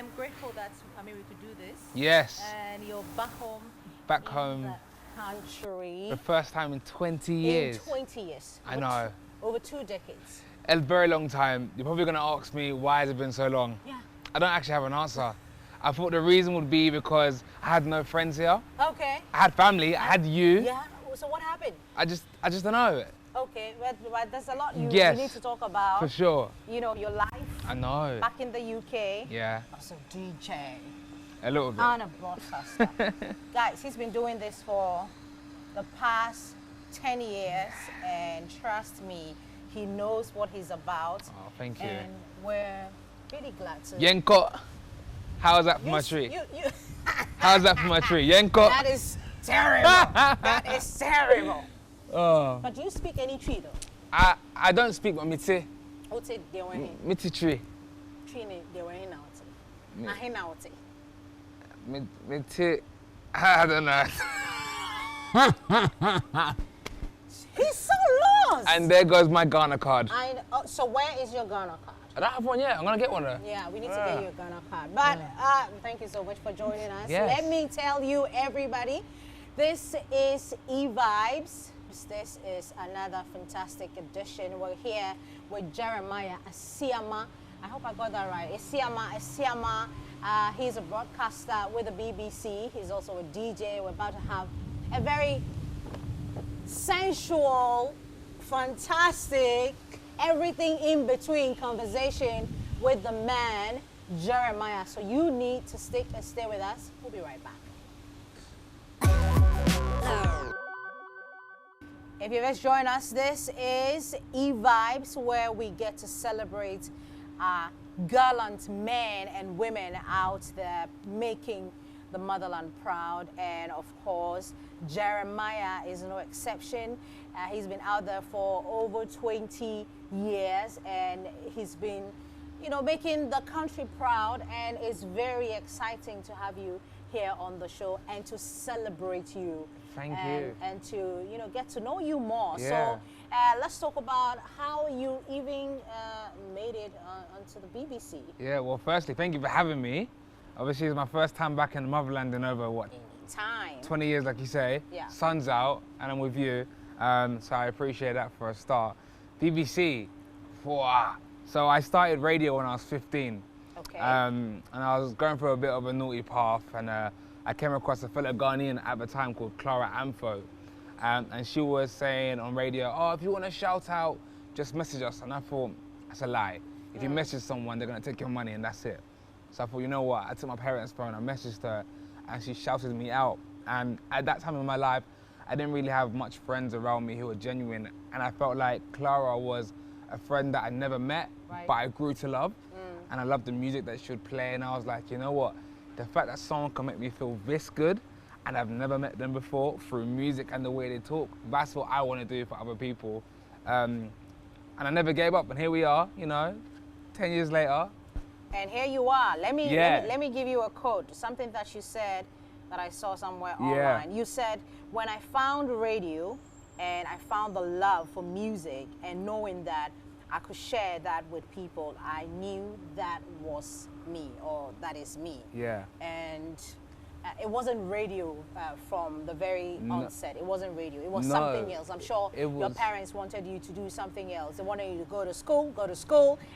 I'm grateful that we could do this. Yes. And you're back home. Back home. The country. The first time in 20 years. In 20 years. I know. Over 2 decades. A very long time. You're probably going to ask me, why has it been so long? Yeah. I don't actually have an answer. I thought the reason would be because I had no friends here. Okay. I had family. I had you. Yeah. So what happened? I just don't know. Okay, but there's a lot you Yes, need to talk about. for sure. You know, your life. I know. Back in the UK. Yeah. As a DJ. A little bit. And a broadcaster. Guys, he's been doing this for the past 10 years, and trust me, he knows what he's about. Oh, thank you. And we're really glad to. Yenko, how's that for my tree? How's that for my tree? Yenko. That is terrible. That is terrible. Oh. But do you speak any tree though? I don't speak, but miti. What's it they were in? Miti tree. Tree they were in out. I out. Miti. I don't know. He's so lost. And there goes my Ghana card. So where is your Ghana card? I don't have one yet. I'm gonna get one though. Yeah, we need to get you a Ghana card. But thank you so much for joining us. Yes. Let me tell you, everybody, this is evibes. This is another fantastic edition. We're here with Jeremiah Asiamah. I hope I got that right. Asiamah. He's a broadcaster with the BBC. He's also a DJ. We're about to have a very sensual, fantastic, everything in between conversation with the man, Jeremiah. So you need to stay with us. We'll be right back. If you just join us, this is evibes, where we get to celebrate gallant men and women out there making the motherland proud. And of course, Jeremiah is no exception. He's been out there for over 20 years, and he's been, making the country proud. And it's very exciting to have you here on the show and to celebrate you. Thank you. And to, get to know you more. Yeah. So let's talk about how you even made it onto the BBC. Yeah, well, firstly, thank you for having me. Obviously, it's my first time back in the motherland in over, 20 years, like you say. Yeah. Sun's out, and I'm with you. So I appreciate that for a start. BBC, so I started radio when I was 15. Okay. And I was going through a bit of a naughty path, and I came across a fellow Ghanaian at the time called Clara Amfo. And she was saying on radio, oh, if you want to shout out, just message us. And I thought, that's a lie. If you message someone, they're going to take your money, and that's it. So I thought, you know what? I took my parents' phone, I messaged her, and she shouted me out. And at that time in my life, I didn't really have much friends around me who were genuine. And I felt like Clara was a friend that I never met, but I grew to love. And I loved the music that she would play. And I was like, you know what? The fact that someone can make me feel this good, and I've never met them before, through music and the way they talk, that's what I want to do for other people. And I never gave up, and here we are, 10 years later. And here you are. Let me give you a quote, something that you said that I saw somewhere online. You said, when I found radio and I found the love for music, and knowing that I could share that with people, I knew that was me, or that is me. Yeah. And it wasn't radio from the very onset. It wasn't radio. It was something else. I'm sure your parents wanted you to do something else. They wanted you to go to school,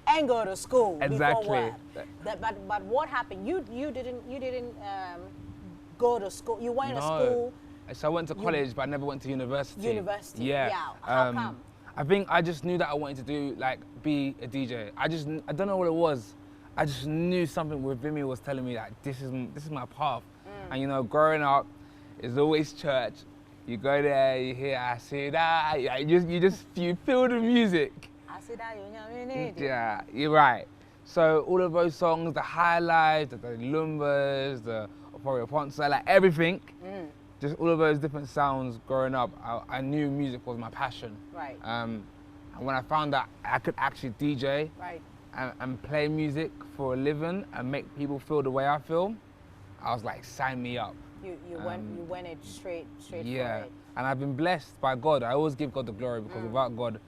and go to school. Exactly. But what happened? You didn't go to school. You went to school. So I went to college, but I never went to university. Yeah. How come? I think I just knew that I wanted to be a DJ. I don't know what it was. I just knew something within me was telling me that this is my path. And growing up, it's always church. You go there, you hear I see that, you feel the music. I see that, you yeah, you're right. So all of those songs, the High Life, the Lumbas, the Oporio Ponce, like everything. Just all of those different sounds growing up, I knew music was my passion. Right. And when I found that I could actually DJ and play music for a living and make people feel the way I feel, I was like, sign me up. You went it straight for it. And I've been blessed by God. I always give God the glory, because without God,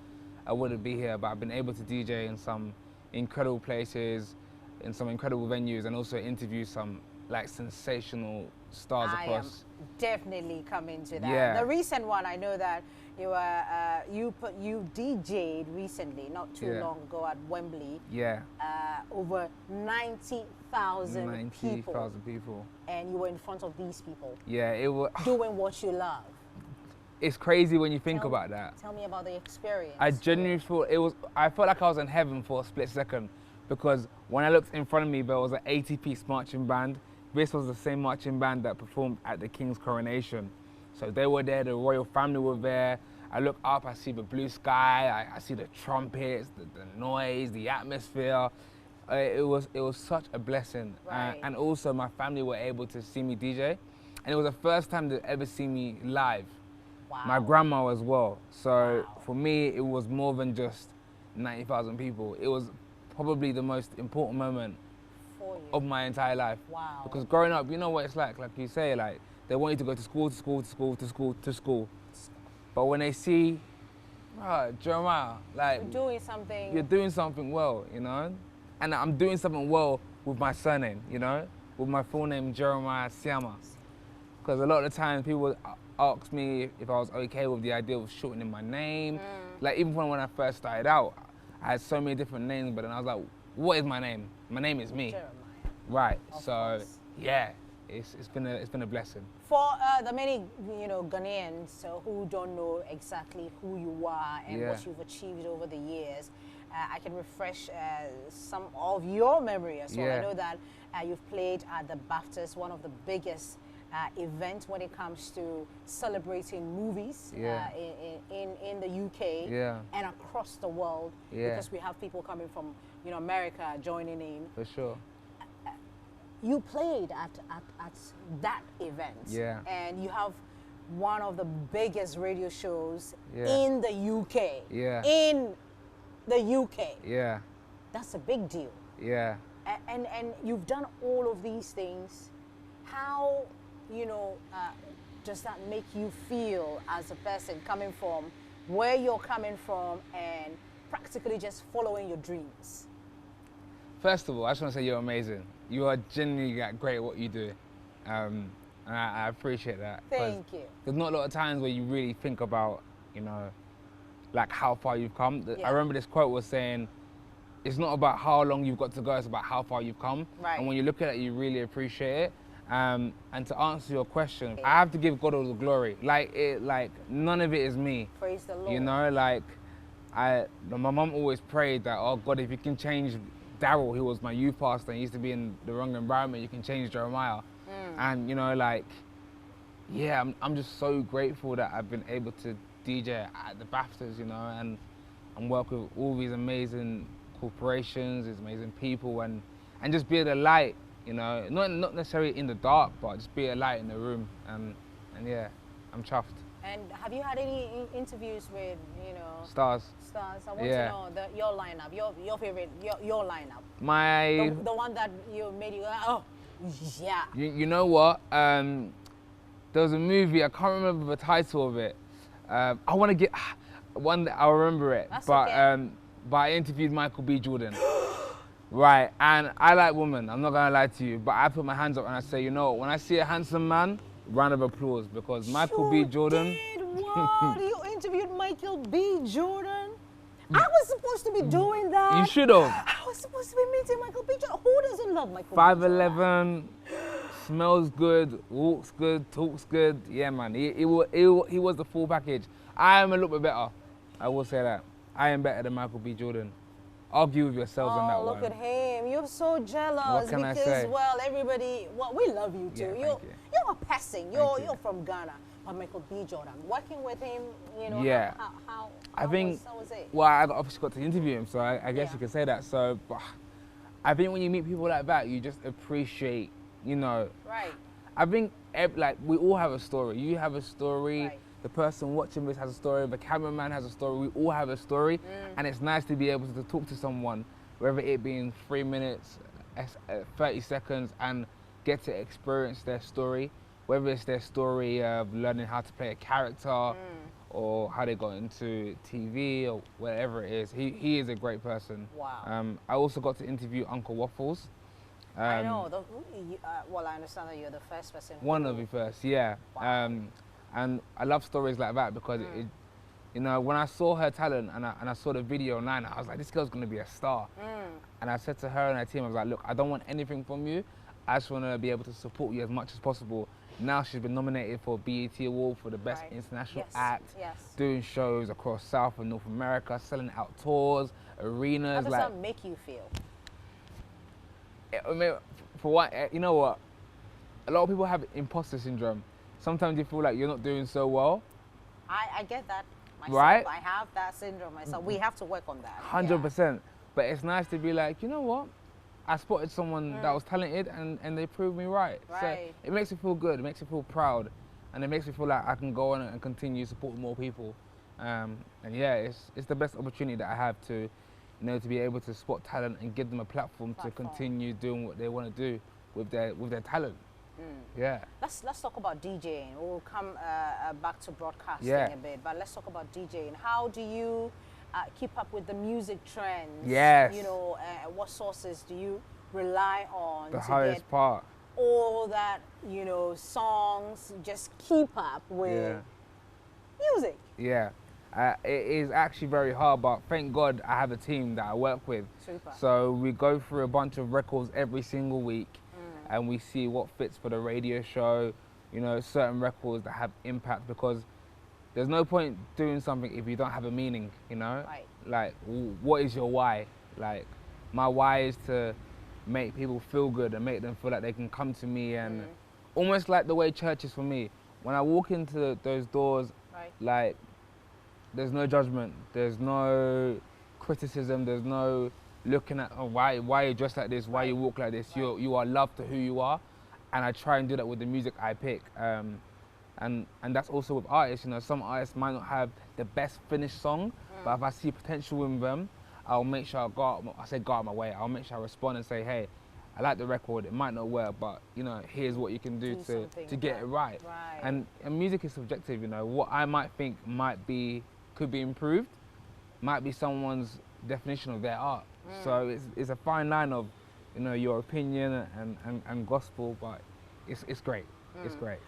I wouldn't be here. But I've been able to DJ in some incredible places, in some incredible venues and also interview some like sensational stars across. I am definitely coming to that. Yeah. The recent one, I know that you were you DJ'd recently, not too long ago at Wembley. Yeah. Over 90,000 people. 90,000 people. And you were in front of these people. Yeah, it was doing what you love. It's crazy when you think about that. Tell me about the experience. I genuinely I felt like I was in heaven for a split second, because when I looked in front of me, there was an 80-piece marching band. This was the same marching band that performed at the King's coronation. So they were there, the royal family were there. I look up, I see the blue sky, I see the trumpets, the noise, the atmosphere. It was such a blessing. Right. And also my family were able to see me DJ. And it was the first time they'd ever seen me live. Wow. My grandma as well. So for me, it was more than just 90,000 people. It was probably the most important moment of my entire life. Wow. Because growing up, you know what it's like you say, like they want you to go to school, to school, to school, to school, to school. But when they see, Jeremiah, like you're doing something well, you know? And I'm doing something well with my surname, you know? With my full name, Jeremiah Asiamah. Because a lot of the time people ask me if I was okay with the idea of shortening my name. Like even when I first started out, I had so many different names, but then I was like, what is my name? My name is me. Jeremiah. Right. Of so course. yeah, it's been a blessing. For the many Ghanaians who don't know exactly who you are and what you've achieved over the years, I can refresh some of your memory as well. I know that you've played at the BAFTAs, one of the biggest events when it comes to celebrating movies in the UK and across the world, because we have people coming from America joining in. For sure. You played at that event, and you have one of the biggest radio shows in the UK. In the UK. Yeah. That's a big deal. Yeah. And you've done all of these things. How does that make you feel as a person coming from where you're coming from and practically just following your dreams? First of all, I just want to say you're amazing. You are genuinely great at what you do. And I appreciate that. Thank you. There's not a lot of times where you really think about, like how far you've come. I remember this quote was saying, it's not about how long you've got to go, it's about how far you've come. Right. And when you look at it, you really appreciate it. And to answer your question, I have to give God all the glory. Like none of it is me. Praise the Lord. My mum always prayed that, oh God, if you can change Daryl, who was my youth pastor and used to be in the wrong environment, you can change Jeremiah. And I'm just so grateful that I've been able to DJ at the BAFTAs, and work with all these amazing corporations, these amazing people, and just be the light, not necessarily in the dark, but just be a light in the room. And yeah, I'm chuffed. And have you had any interviews with, Stars? I want to know your lineup, your favorite, your lineup. The one that made you go, oh, yeah. You know what? There was a movie, I can't remember the title of it. I want to get one that I'll remember it. That's but okay. But I interviewed Michael B. Jordan. Right, and I like women, I'm not gonna lie to you, but I put my hands up and I say, when I see a handsome man, round of applause, because Michael B. Jordan. Did what? You interviewed Michael B. Jordan? I was supposed to be doing that. You should have. I was supposed to be meeting Michael B. Jordan. Who doesn't love Michael B. Jordan? 5'11", smells good, walks good, talks good. Yeah, man, he was the full package. I am a little bit better. I will say that. I am better than Michael B. Jordan. Argue with yourselves on that one. Oh, look at him. You're so jealous. What can I say? Well, everybody, we love you too. Yeah, you're a passing. You're from Ghana. But Michael B. Jordan, working with him, how was it? Well, I obviously got to interview him, so I guess you could say that. So, but I think when you meet people like that, you just appreciate, Right. I think, we all have a story. You have a story. Right. The person watching this has a story. The cameraman has a story. We all have a story. And it's nice to be able to talk to someone, whether it be in 3 minutes, 30 seconds, and get to experience their story. Whether it's their story of learning how to play a character, or how they got into TV or whatever it is. He is a great person. Wow. I also got to interview Uncle Waffles. I know. Well, I understand that you're the first person. One of the first, yeah. Wow. And I love stories like that because it, you know, when I saw her talent and I saw the video online, I was like, this girl's gonna be a star. And I said to her and her team, I was like, look, I don't want anything from you. I just want to be able to support you as much as possible. Now she's been nominated for BET Award for the Best International Act, doing shows across South and North America, selling out tours, arenas. How does that make you feel? I mean, for what, you know what? A lot of people have imposter syndrome. Sometimes you feel like you're not doing so well. I get that myself. Right? I have that syndrome myself. We have to work on that. 100%. But it's nice to be like, you know what? I spotted someone that was talented and they proved me right. So it makes me feel good, it makes me feel proud, and it makes me feel like I can go on and continue supporting more people. And yeah, it's the best opportunity that I have to, you know, to be able to spot talent and give them a platform to continue doing what they want to do with their talent. Yeah. Let's talk about DJing. We'll come back to broadcasting a bit, but let's talk about DJing. How do you keep up with the music trends? Yes. You know, what sources do you rely on the to highest get part? All that, you know, songs, just keep up with music. Yeah. It is actually very hard, but thank God I have a team that I work with. Super. So we go through a bunch of records every single week and we see what fits for the radio show, you know, certain records that have impact, because there's no point doing something if you don't have a meaning, you know? Right. Like, what is your why? Like, my why is to make people feel good and make them feel like they can come to me, and almost like the way church is for me. When I walk into those doors, like, there's no judgment, there's no criticism, there's no looking at, oh, why you dressed like this, why you walk like this. You are loved to who you are, and I try and do that with the music I pick. And that's also with artists. You know, some artists might not have the best finished song, but if I see potential in them, I'll make sure go out my way. I'll make sure I respond and say, hey, I like the record. It might not work, but you know, here's what you can do to get it right. And music is subjective. You know, what I might think could be improved, might be someone's definition of their art. So it's a fine line of, you know, your opinion and gospel, but it's great. It's great.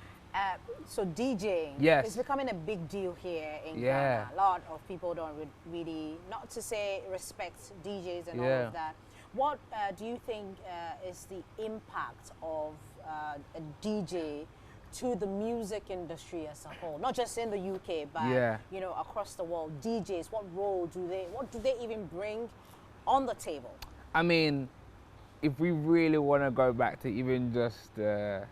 So DJing is becoming a big deal here in Ghana. A lot of people don't really, not to say respect DJs and all of that. What do you think is the impact of a DJ to the music industry as a whole? Not just in the UK, but you know, across the world. DJs, what do they even bring on the table? I mean, if we really want to go back to even just the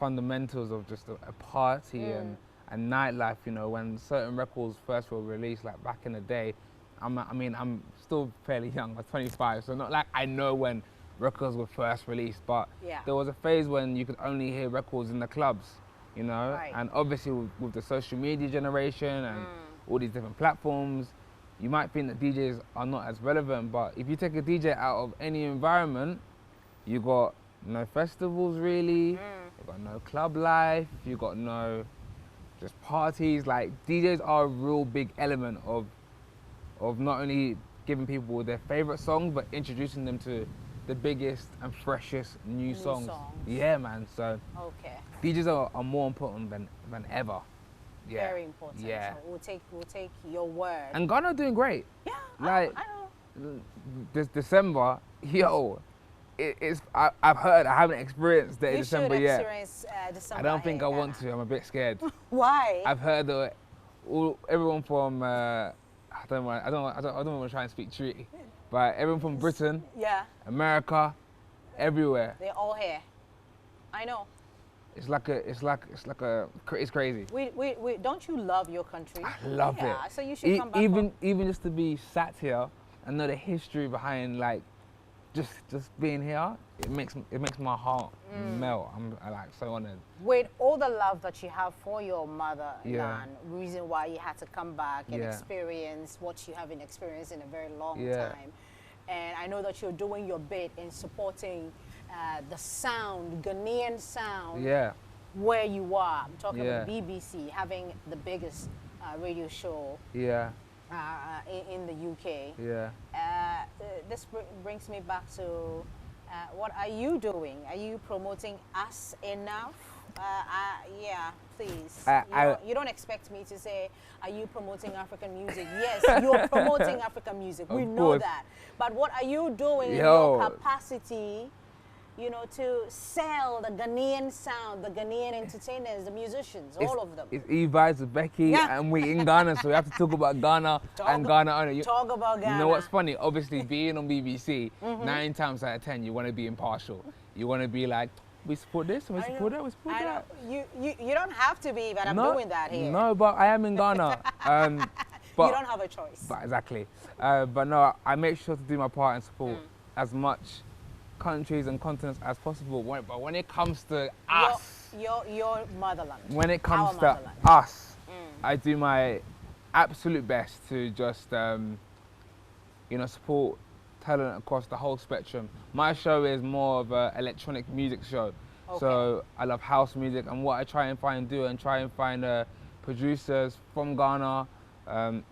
fundamentals of just a party and nightlife, you know, when certain records first were released, like back in the day, I'm still fairly young, I'm 25, so not like I know when records were first released, but there was a phase when you could only hear records in the clubs, you know, and obviously with the social media generation and all these different platforms, you might think that DJs are not as relevant, but if you take a DJ out of any environment, you got no festivals really, you've got no club life, you've got no just parties. Like, DJs are a real big element of not only giving people their favorite songs, but introducing them to the biggest and freshest new songs. Yeah, man. So DJs are more important than ever. Yeah. Very important. Yeah. So we'll take your word. And Ghana are doing great. Yeah. Like, I know. This December, yo, I've heard, I haven't experienced that in December yet. December. I don't think I want to. I'm a bit scared. Why? I've heard that everyone from I don't want to try and speak treaty, but everyone from Britain, America, everywhere. They're all here. I know. It's crazy. Wait, don't you love your country? I love it. So you should come back even just to be sat here and know the history behind, like, just being here, it makes my heart melt. I'm like so honored. With all the love that you have for your mother, Nan, reason why you had to come back and experience what you haven't experienced in a very long time. And I know that you're doing your bit in supporting the sound, Ghanaian sound. Yeah. where you are. I'm talking about the BBC having the biggest radio show in the UK. Yeah. This brings me back to what are you doing? Are you promoting us enough? Yeah, please. You don't expect me to say, are you promoting African music? Yes, you're promoting African music. We know that. But what are you doing in your capacity, you know, to sell the Ghanaian sound, the Ghanaian entertainers, the musicians, all of them? It's evibes with Becky, and we in Ghana, so we have to talk about Ghana and Ghana only. Talk about Ghana. You know what's funny? Obviously, being on BBC, 9 times out of 10, you want to be impartial. You want to be like, we support this and we support that, we support that. You don't have to be, but I'm doing that here. No, but I am in Ghana. But you don't have a choice. But exactly. But no, I make sure to do my part and support as much countries and continents as possible. But when it comes to us, your motherland. When it comes to us, I do my absolute best to just you know, support talent across the whole spectrum. My show is more of an electronic music show. So I love house music, and what I try and find producers from Ghana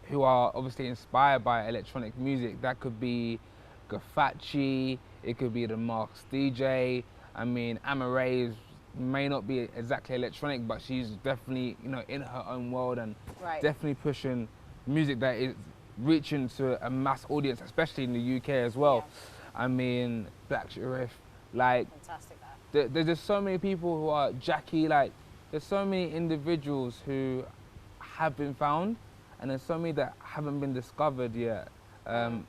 who are obviously inspired by electronic music. That could be Gafachi, it could be the Marks DJ. I mean, Amaray may not be exactly electronic, but she's definitely, you know, in her own world and definitely pushing music that is reaching to a mass audience, especially in the UK as well. I mean, Black Sheriff, like, fantastic. There's just so many people who are Jackie, like, there's so many individuals who have been found, and there's so many that haven't been discovered yet.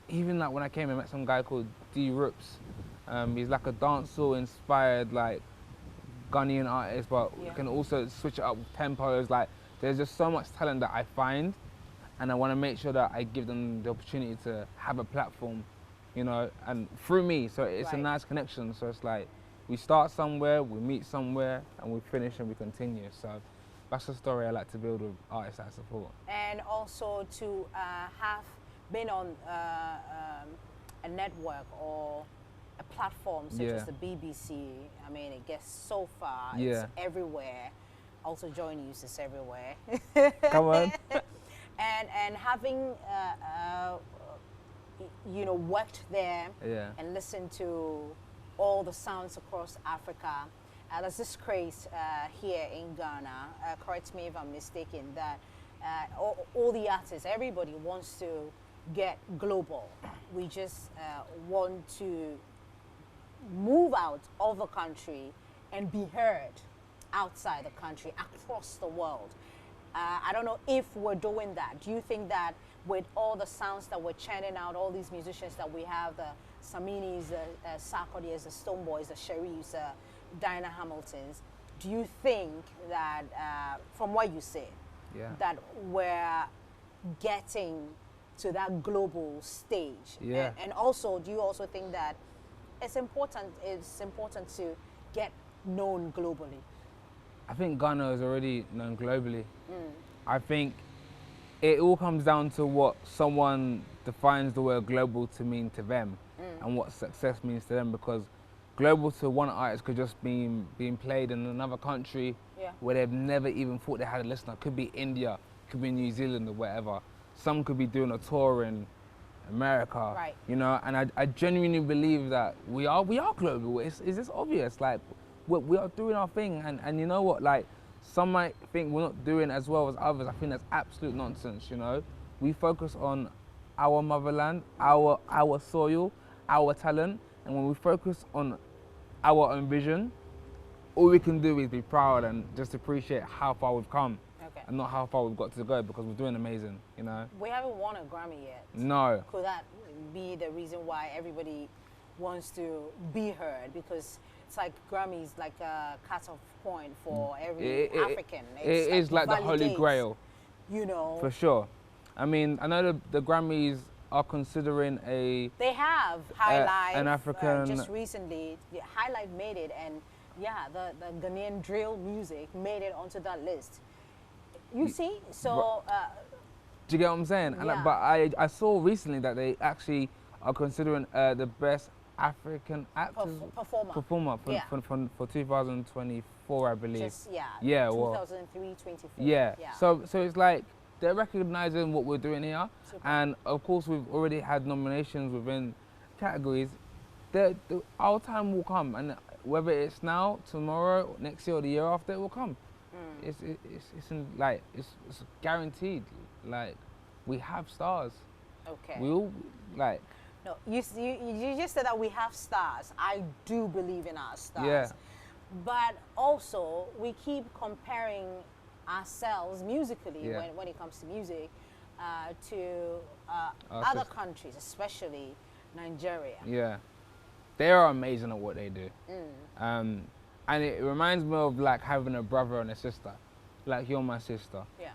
Even like when I came, I met some guy called D Rips. He's like a dancehall inspired, like, Ghanaian artist, but can also switch it up with tempos. Like, there's just so much talent that I find, and I want to make sure that I give them the opportunity to have a platform, you know, and through me. So it's a nice connection. So it's like, we start somewhere, we meet somewhere, and we finish and we continue. So that's the story I like to build with artists I support. And also to have been on a network or a platform such as the BBC. I mean, it gets so far. It's everywhere. Also, Joy News is everywhere. Come on. And having you know, worked there and listened to all the sounds across Africa, there's this craze here in Ghana, correct me if I'm mistaken, that all the artists, everybody wants to get global. We just want to move out of the country and be heard outside the country, across the world. I don't know if we're doing that. Do you think that with all the sounds that we're churning out, all these musicians that we have, the Saminis, the Sarkodie's, the Stoneboys, the Sherry's, Diana Hamilton's, do you think that, from what you say, that we're getting to that global stage? And also, do you also think that it's important to get known globally? I think Ghana is already known globally. I think it all comes down to what someone defines the word global to mean to them and what success means to them, because global to one artist could just be being played in another country where they've never even thought they had a listener. Could be India, could be New Zealand or whatever. Some could be doing a tour in America, you know, and I genuinely believe that we are global. It's just obvious, like, we are doing our thing, and you know what, like, some might think we're not doing as well as others. I think that's absolute nonsense, you know. We focus on our motherland, our soil, our talent, and when we focus on our own vision, all we can do is be proud and just appreciate how far we've come and not how far we've got to go, because we're doing amazing, you know. We haven't won a Grammy yet. No. Could that be the reason why everybody wants to be heard? Because it's like Grammys, like a cut-off point for every African. It is like the Holy Grail, you know. For sure. I mean, I know the Grammys are considering They have High Life, an African. Just recently, High Life made it, and the Ghanaian drill music made it onto that list. You see, so. Do you get what I'm saying? And but I saw recently that they actually are considering the best African actors performer. For 2024, I believe. Just, yeah. Yeah. 2003, 24. Yeah. So it's like they're recognizing what we're doing here, and of course we've already had nominations within categories. Our time will come, and whether it's now, tomorrow, next year, or the year after, it will come. It's guaranteed. Like, we have stars. Okay. We all like. No, you just said that we have stars. I do believe in our stars. Yeah. But also, we keep comparing ourselves musically when it comes to music to other countries, especially Nigeria. Yeah. They are amazing at what they do. And it reminds me of like having a brother and a sister. Like, you're my sister. Yeah.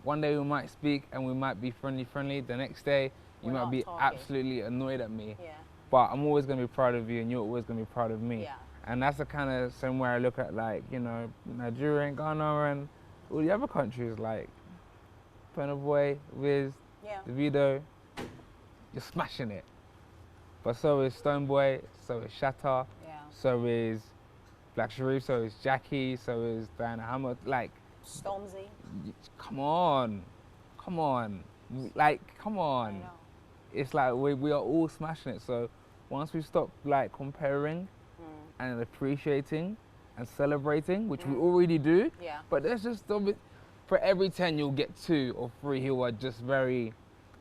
One day we might speak and we might be friendly. The next day you might be absolutely annoyed at me. Yeah. But I'm always going to be proud of you and you're always going to be proud of me. Yeah. And that's the kind of same way I look at, like, you know, Nigeria and Ghana and all the other countries, like Burna Boy, Wiz, Davido. You're smashing it. But so is Stonebwoy, so is Shatta, so is Black Sharif, so is Jackie, so is Diana Hammer. Like, Stormzy. Come on. Like, come on. I know. It's like we are all smashing it. So once we stop like comparing and appreciating and celebrating, which we already do, but there's just for every 10 you'll get 2 or 3 who are just very,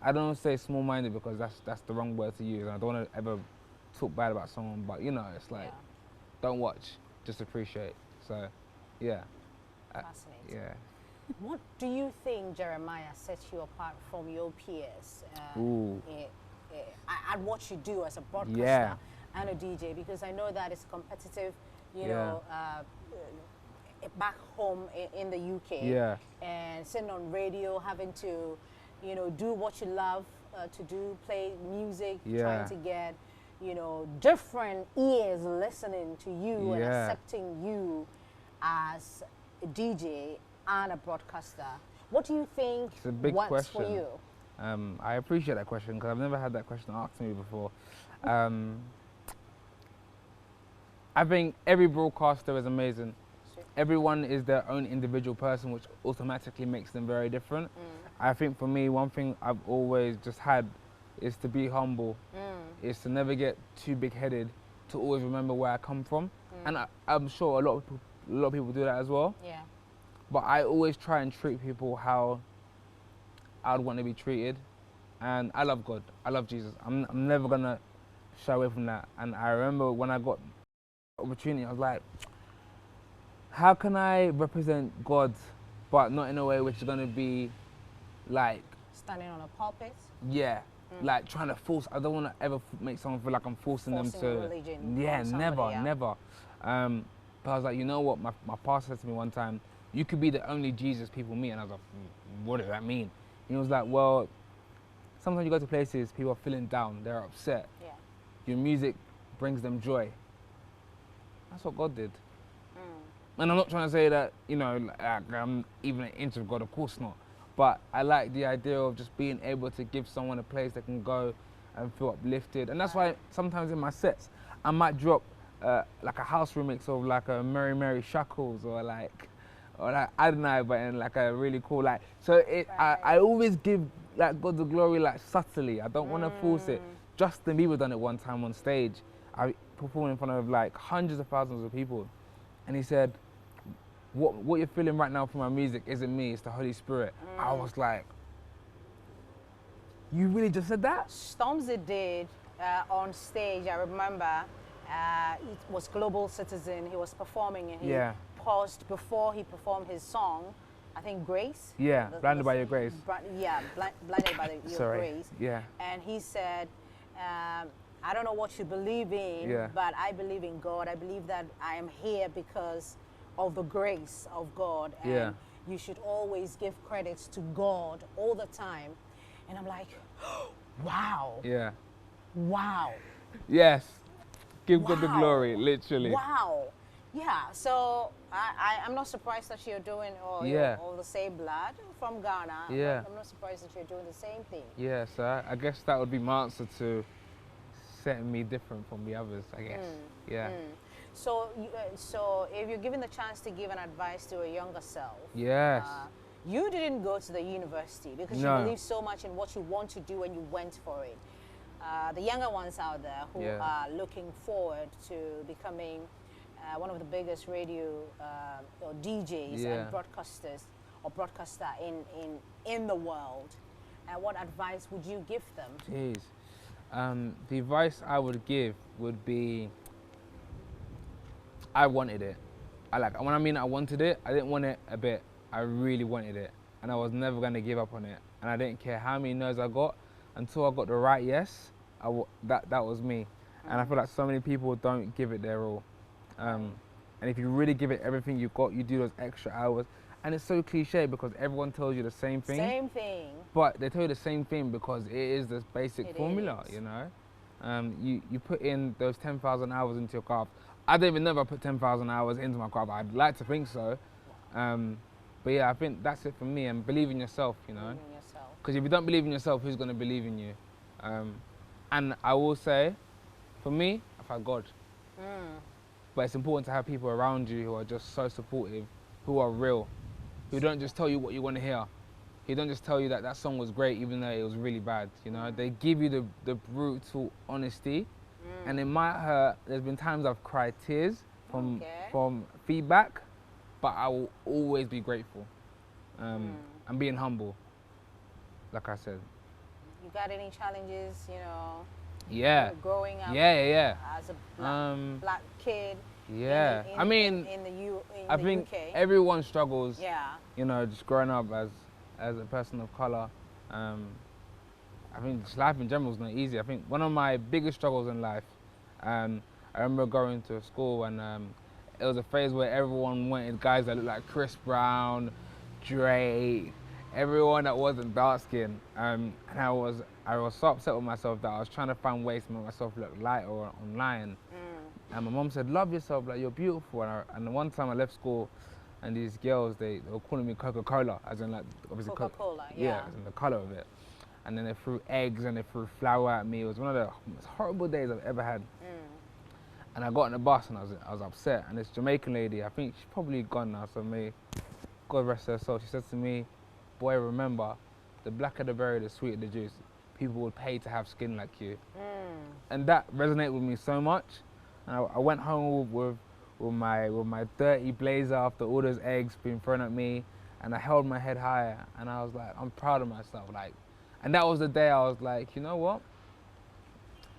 I don't want to say small-minded because that's the wrong word to use. I don't want to ever talk bad about someone, but you know, it's like, don't watch, just appreciate. So, yeah. Fascinating. Yeah. What do you think, Jeremiah, sets you apart from your peers at what you do as a broadcaster and a DJ? Because I know that it's competitive, you know, back home in the UK. Yeah. And sitting on radio, having to, you know, do what you love to do, play music, trying to get, you know, different ears listening to you and accepting you as a DJ and a broadcaster. What do you think it's a big works question. for you? I appreciate that question because I've never had that question asked to me before. I think every broadcaster is amazing. Everyone is their own individual person, which automatically makes them very different. I think for me, one thing I've always just had is to be humble, is to never get too big-headed, to always remember where I come from. And I'm sure a lot of people do that as well. Yeah. But I always try and treat people how I'd want to be treated. And I love God. I love Jesus. I'm never going to shy away from that. And I remember when I got the opportunity, I was like, how can I represent God, but not in a way which is going to be like... Standing on a pulpit? Yeah. Like trying to force... I don't want to ever make someone feel like I'm forcing them to... religion. Yeah, never. But I was like, you know what? My pastor said to me one time, you could be the only Jesus people meet. And I was like, what does that mean? And he was like, well, sometimes you go to places, people are feeling down, they're upset. Yeah. Your music brings them joy. That's what God did. And I'm not trying to say that, you know, like, I'm even an inch of God, of course not. But I like the idea of just being able to give someone a place they can go and feel uplifted. And that's why sometimes in my sets, I might drop like a house remix of like a Mary Mary Shackles or like Adonai, but in like a really cool, like, so I always give like God the glory like subtly. I don't want to force it. Justin Bieber done it one time on stage. I performed in front of like hundreds of thousands of people. And he said, what you're feeling right now from my music isn't me, it's the Holy Spirit. I was like, you really just said that? Stormzy did on stage, I remember, it was Global Citizen, he was performing and he paused before he performed his song, I think Grace? Yeah, Blinded by Your Grace. Blinded by Your Grace. Yeah. And he said, I don't know what you believe in, but I believe in God. I believe that I am here because of the grace of God. And you should always give credits to God all the time. And I'm like, wow. Yeah. Wow. Yes. Give God the glory, literally. Wow. Yeah. So I'm not surprised that you're doing all the same blood from Ghana. I'm not surprised that you're doing the same thing. Yeah, so I guess that would be my answer to setting me different from the others, I guess. Yeah. So, so if you're given the chance to give an advice to a younger self, Yes. You didn't go to the university because you believe so much in what you want to do and you went for it. The younger ones out there who are looking forward to becoming one of the biggest radio or DJs and broadcasters or broadcaster in the world, what advice would you give them? Jeez. The advice I would give would be, I wanted it. When I mean I wanted it, I didn't want it a bit. I really wanted it, and I was never going to give up on it. And I didn't care how many no's I got until I got the right yes. That was me. And I feel like so many people don't give it their all. And if you really give it everything you got, you do those extra hours. And it's so cliche because everyone tells you the same thing. Same thing. But they tell you the same thing because it is this basic formula, you know. You put in those 10,000 hours into your craft. I don't even know if I put 10,000 hours into my craft. I'd like to think so. But yeah, I think that's it for me. And believe in yourself, you know. Believe in yourself. Because if you don't believe in yourself, who's going to believe in you? And I will say, for me, I've had God. But it's important to have people around you who are just so supportive, who are real, who don't just tell you what you want to hear. Who don't just tell you that that song was great even though it was really bad, you know. They give you the brutal honesty. And it might hurt. There's been times I've cried tears from feedback, but I will always be grateful. And being humble, like I said. You got any challenges, you know? Yeah. Growing up as a black kid. Yeah. In the I think UK. everyone struggles. Yeah. You know, just growing up as a person of color. I think just life in general is not easy. I think one of my biggest struggles in life, I remember going to school and it was a phase where everyone wanted guys that looked like Chris Brown, Drake, everyone that wasn't dark skinned. And I was so upset with myself that I was trying to find ways to make myself look lighter online. And my mom said, love yourself, like you're beautiful. And one time I left school and these girls, they were calling me Coca-Cola, as in like, obviously Coca-Cola, yeah, as in the color of it. And then they threw eggs and they threw flour at me. It was one of the most horrible days I've ever had. And I got on the bus and I was upset. And this Jamaican lady, I think she's probably gone now, so may God rest her soul. She said to me, boy, remember, the blacker the berry, the sweeter the juice. People would pay to have skin like you. And that resonated with me so much. And I went home with my dirty blazer after all those eggs being thrown at me. And I held my head higher and I was like, I'm proud of myself. And that was the day I was like, you know what?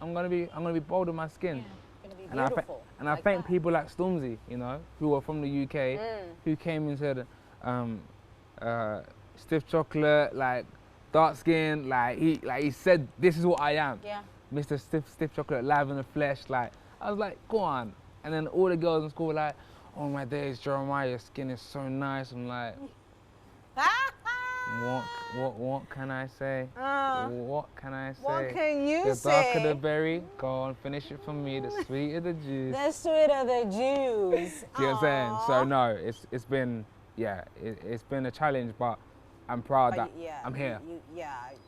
I'm gonna be bold in my skin. Yeah, gonna be beautiful. And I thank people like Stormzy, you know, who are from the UK, who came and said, stiff chocolate, like dark skin, like he said, this is what I am. Yeah. Mr. Stiff chocolate, live in the flesh. Like I was like, go on. And then all the girls in school were like, oh my days, Jeremiah, your skin is so nice. I'm like. What can I say? What can I say? What can you say? The darker the berry, go on, finish it for me. The sweeter the juice. The sweeter the juice. See what I'm saying? So no, it's been it's been a challenge, but I'm proud that I'm here.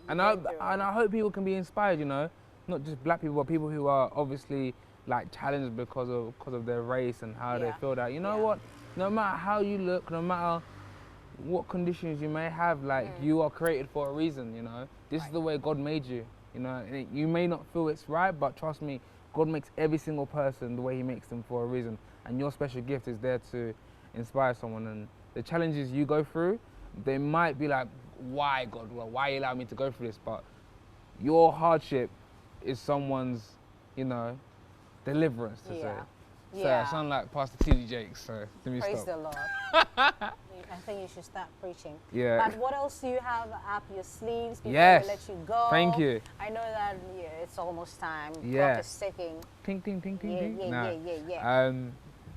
And I hope people can be inspired. You know, not just black people, but people who are obviously like challenged because of their race and how they feel that. You know what? No matter how you look, no matter what conditions you may have, like you are created for a reason, you know. This is the way God made you, you know. And you may not feel it's right, but trust me, God makes every single person the way he makes them for a reason. And your special gift is there to inspire someone. And the challenges you go through, they might be like, why God, well, why you allow me to go through this? But your hardship is someone's, you know, deliverance to say. So I sound like Pastor T.D. Jakes, so let me Praise stop. the Lord. I think you should start preaching. Yeah. But what else do you have up your sleeves before Yes. we let you go? Thank you. I know that it's almost time. Yeah. Clock is ticking. Ting, ting, ting, ting, ting. Yeah.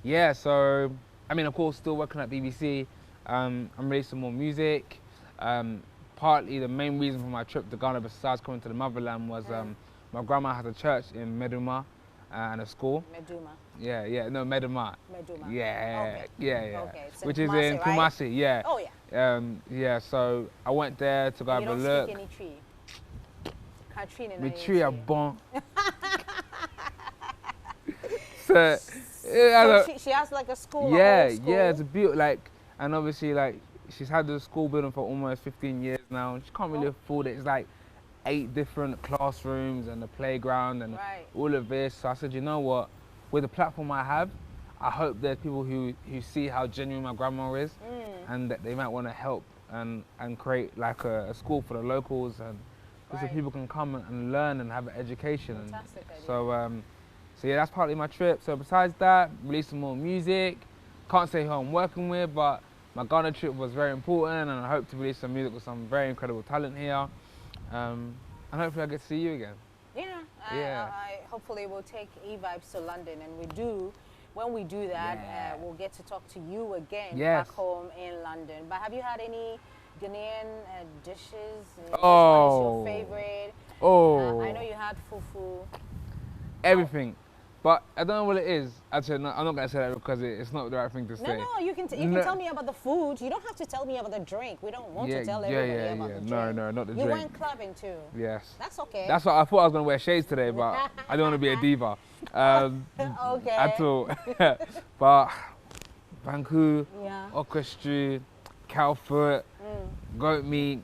Yeah, so, I mean, of course, still working at BBC. I'm releasing more music. Partly the main reason for my trip to Ghana, besides coming to the motherland, was my grandma has a church in Meduma and a school. Meduma. Meduma. Meduma. Yeah. Okay. Which is in Kumasi, right? yeah. Oh, yeah. Yeah, so I went there to go have a look. You don't speak any tree. My tree are bon. So she has like a school. Yeah, a whole school. yeah, it's a beautiful, like, and obviously, like, she's had the school building for almost 15 years now, and she can't really afford it. It's like 8 different classrooms and a playground and all of this. So I said, you know what, with the platform I have, I hope there's people who see how genuine my grandma is, and that they might want to help and create like a school for the locals, and so people can come and learn and have an education. Fantastic idea. So yeah, that's partly my trip. So besides that, release some more music. Can't say who I'm working with, but my Ghana trip was very important, and I hope to release some music with some very incredible talent here. And hopefully I get to see you again. Yeah, I hopefully we'll take evibes to London, and when we do that, we'll get to talk to you again back home in London. But have you had any Ghanaian dishes? Which one is your favorite? I know you had fufu. Everything. But I don't know what it is. Actually, no, I'm not going to say that because it's not the right thing to say. No, you can tell me about the food. You don't have to tell me about the drink. We don't want to tell everybody about the drink. No, not the drink. You went clubbing too. Yes. That's okay. That's what I thought I was going to wear shades today, but I don't want to be a diva. Okay. At all. But Banku, orchestra, cow foot, goat meat,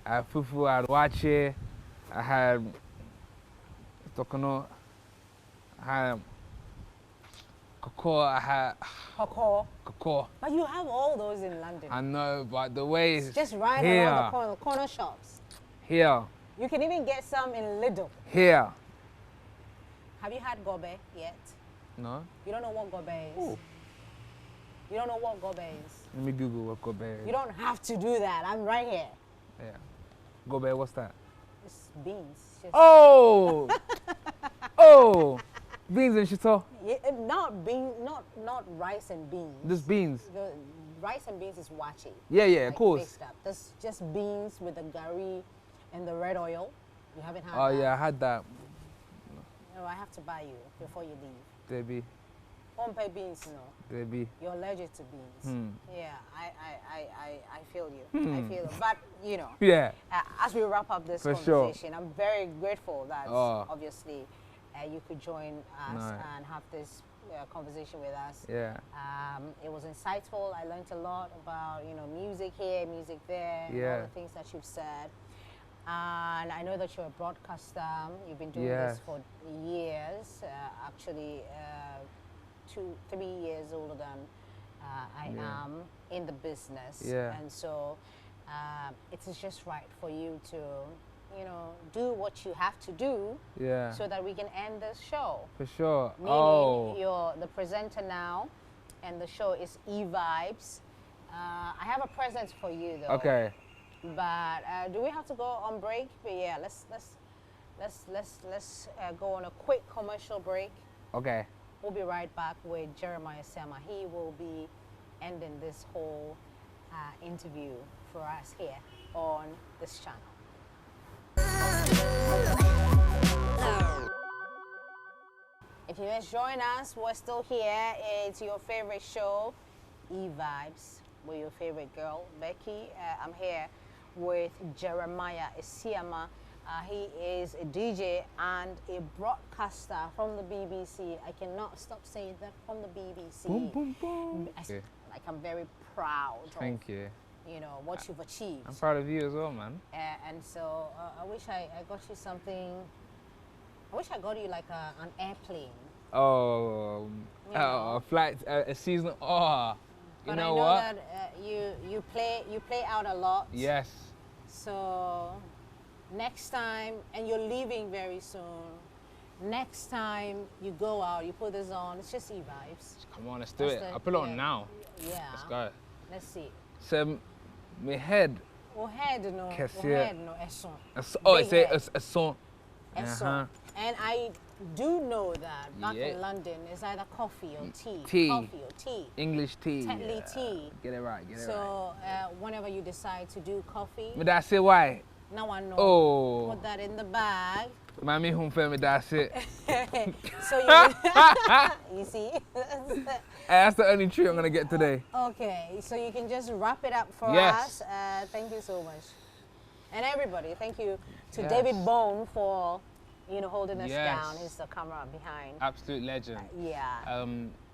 fufu, I had wache, I had tokono, I had cocoa, I had cocoa. But you have all those in London. I know, but the way it's just right around the corner shops. Here. You can even get some in Lidl. Here. Have you had gobe yet? No. You don't know what gobe is? Ooh. You don't know what gobe is? Let me Google what gobe is. You don't have to do that. I'm right here. Yeah. Gobe, what's that? It's beans. Oh! Oh! Beans and shito? Yeah, not rice and beans. Just beans? The rice and beans is wachi. Yeah, of course. That's just beans with the gari and the red oil. You haven't had that? Oh, yeah, I had that. No, I have to buy you before you leave. Debbie. Won't pay beans, no. Debbie. You're allergic to beans. Yeah, I feel you. I feel it. But, you know, as we wrap up this conversation, I'm very grateful that obviously you could join us and have this conversation with us. Yeah. It was insightful. I learned a lot about, you know, music here, music there, and all the things that you've said. And I know that you're a broadcaster. You've been doing this for years. Actually, 2-3 years older than I am in the business. And so it is just right for you to, you know, do what you have to do so that we can end this show. For sure. Meaning you're the presenter now, and the show is evibes. I have a present for you though. Okay. But do we have to go on break? But yeah, let's go on a quick commercial break. Okay. We'll be right back with Jeremiah Asiamah. He will be ending this whole interview for us here on this channel. If you just join us, we're still here. It's your favorite show, evibes, with your favorite girl, Becky. I'm here with Jeremiah Asiamah. He is a DJ and a broadcaster from the BBC. I cannot stop saying that, from the BBC. Boom, boom, boom. Like, I'm very proud Thank you. You know, what you've achieved. I'm proud of you as well, man. And so I wish I got you something. I wish I got you like an airplane. Oh, a flight, a season. Oh, you know what? But I know that you play out a lot. Yes. So next time, and you're leaving very soon. Next time you go out, you put this on. It's just evibes. Come on, let's do it. I'll put it on now. Yeah. Let's go. Let's see. So, my head. O head no. Esson. Oh, it's a song. And I do know that back in London, it's either coffee or tea. Coffee or tea. English tea. Tetley tea. Get it right, get it right. So whenever you decide to do coffee. But that's it, why? Now I know. Oh. Put that in the bag. Mommy home for me, that's it. So you see? That's the only treat I'm going to get today. Okay, so you can just wrap it up for us. Thank you so much. And everybody, thank you to David Bone for you know, holding us Yes. down. He's the camera behind. Absolute legend. Yeah.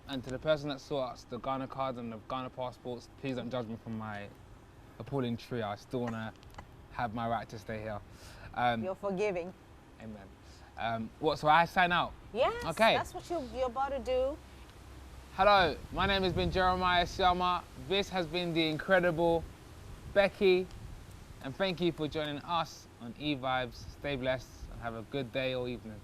And to the person that saw us the Ghana cards and the Ghana passports, please don't judge me for my appalling trio. I still want to have my right to stay here. You're forgiving. Amen. So I sign out? Yes, Okay. that's what you're about to do. Hello, my name has been Jeremiah Asiamah. This has been the incredible Becky. And thank you for joining us on evibes. Stay blessed and have a good day or evening.